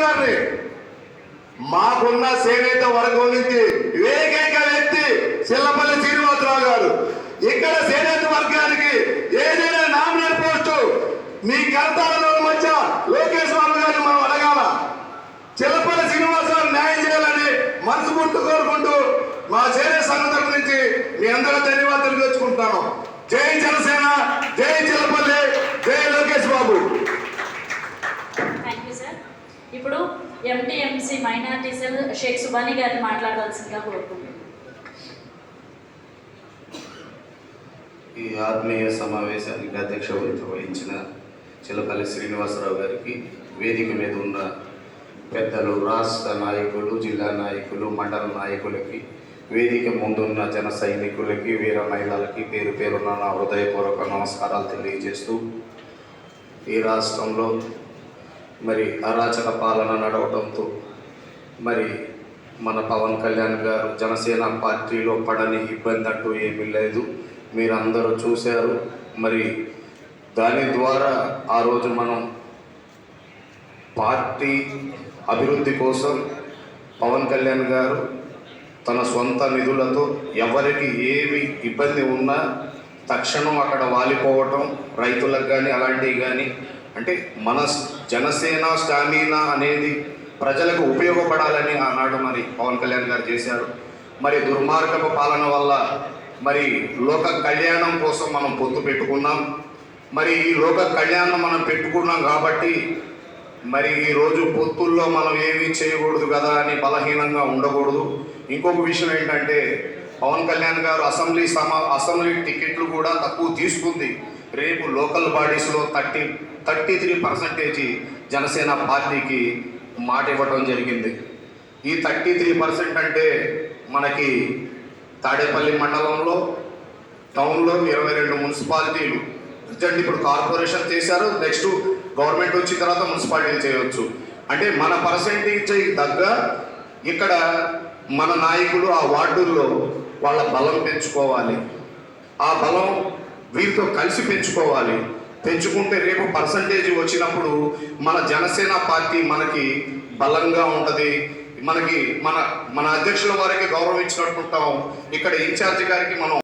గారిని మాకున్న చేనేత వర్గం నుంచి ఏకైక వ్యక్తి చిల్లపల్లి శ్రీనివాసరావు గారు. ఇక్కడ చేనేత వర్గానికి ఏదైనా నామినేట్ పోస్టు మీ కర్తాలలో మధ్య లోకేష్ బాబు గారిని మనం అడగాల. చిల్లపల్లి శ్రీనివాసరావు న్యాయం చేయాలని మనస్ఫూర్తి కోరుకుంటూ మా చేనేత సంఘం తరపు నుంచి మీ అందరూ ధన్యవాదాలు తెచ్చుకుంటాను. జై జనసేన, జై చిల్లపల్లి, జై లోకేష్ బాబు. ఇప్పుడు MTMC minority cell Shaik Subani గారిని మాట్లాడవలసిందిగా కోరుకుంటున్నాను. ఈ ఆత్మీయ సమావేశానికి అధ్యక్షత వహించిన చిల్లపల్లి శ్రీనివాసరావు గారికి, వేదిక మీద ఉన్న పెద్దలు, రాష్ట్ర నాయకులు, జిల్లా నాయకులు, మండల నాయకులకి, వేదిక ముందున్న జన సైనికులకి, వీర మహిళలకి పేరు పేరున నా హృదయపూర్వక నమస్కారాలు తెలియజేస్తూ, ఈ రాష్ట్రంలో మరి అరాచక పాలన నడవడంతో మరి మన పవన్ కళ్యాణ్ గారు జనసేన పార్టీలో పడని ఇబ్బంది అంటూ ఏమీ లేదు, మీరందరూ చూశారు. మరి దాని ద్వారా ఆ రోజు మనం పార్టీ అభివృద్ధి కోసం పవన్ కళ్యాణ్ గారు తన సొంత నిధులతో ఎవరికి ఏమి ఇబ్బంది ఉన్నా తక్షణం అక్కడ వాలిపోవటం, రైతులకు కానీ అలాంటివి కానీ, అంటే మన జనసేన స్టామినా అనేది ప్రజలకు ఉపయోగపడాలని ఆనాడు మరి పవన్ కళ్యాణ్ గారు చేశారు. మరి దుర్మార్గపు పాలన వల్ల మరి లోక కళ్యాణం కోసం మనం పొత్తు పెట్టుకున్నాం. మరి ఈ లోక కళ్యాణం మనం పెట్టుకున్నాం కాబట్టి మరి ఈరోజు పొత్తుల్లో మనం ఏమీ చేయకూడదు కదా అని బలహీనంగా ఉండకూడదు. ఇంకొక విషయం ఏంటంటే పవన్ కళ్యాణ్ గారు అసెంబ్లీ టికెట్లు కూడా తక్కువ తీసుకుంది. రేపు లోకల్ బాడీస్లో 33% జనసేన పార్టీకి మాట ఇవ్వడం జరిగింది. ఈ 33% అంటే మనకి తాడేపల్లి మండలంలో టౌన్లో 22 మున్సిపాలిటీలు ప్రజెంట్ ఇప్పుడు కార్పొరేషన్ చేశారు. నెక్స్ట్ గవర్నమెంట్ వచ్చిన తర్వాత మున్సిపాలిటీలు చేయవచ్చు. అంటే మన పర్సెంటేజ్ తగ్గ ఇక్కడ మన నాయకులు ఆ వార్డుల్లో వాళ్ళ బలం పెంచుకోవాలి. ఆ బలం వీరితో కలిసి పెంచుకోవాలి. పెంచుకుంటే రేపు పర్సంటేజ్ వచ్చినప్పుడు మన జనసేన పార్టీ మనకి బలంగా ఉంటుంది. మనకి మన అధ్యక్షుల వారికి గౌరవం ఇచ్చినట్టుంటాం. ఇక్కడ ఇన్ఛార్జి గారికి మనం